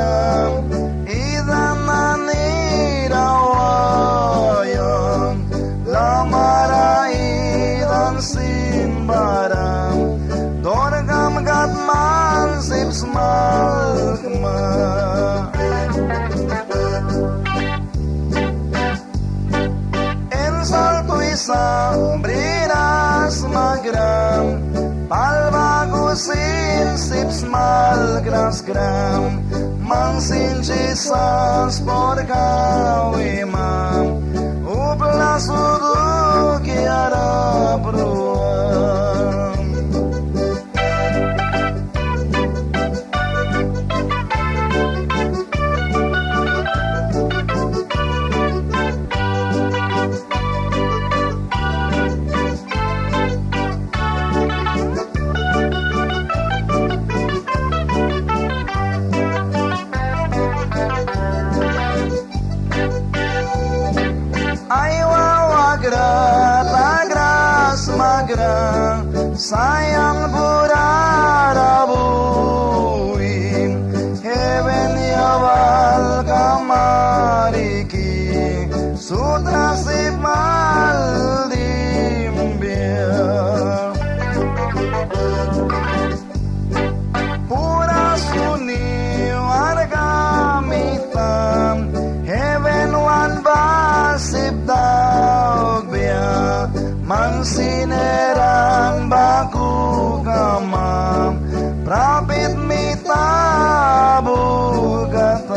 gram idanani rawayam lamaraidan simbaram dorgam gatman sipsmalkma Brinas magram palvagusin sipsmal gram mansin Jesus por gawimam uplas udu kiara bruam sayang burarabuim heaven yawal kamariki sutra sip maldimbir pura suni warga mitam heaven one basip daubia mansineran baku kamam prapit mita bugatan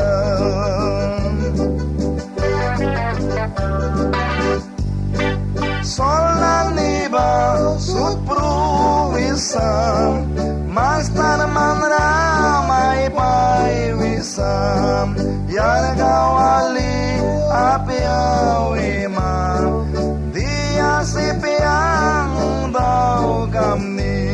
solaniba sutpruwisam mastar man ramai pai wisam yargawali apiawimam sipiang bau kamning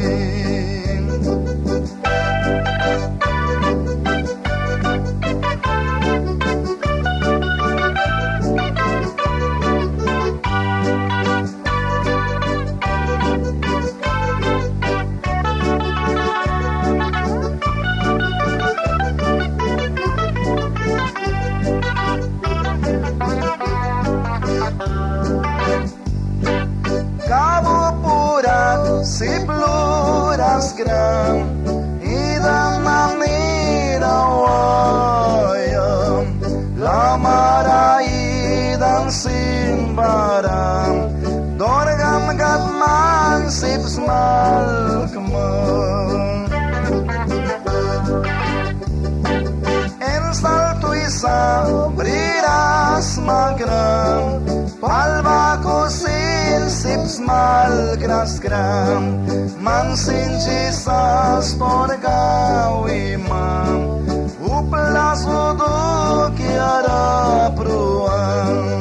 sipluras gram idanani rawayam lamaraidan simbaram dorgam gatman sipsmalkmam ensal tuisa briras magram palbakusin sipsmal gram mansin Jesus por gawimam uplas udu kiara pruam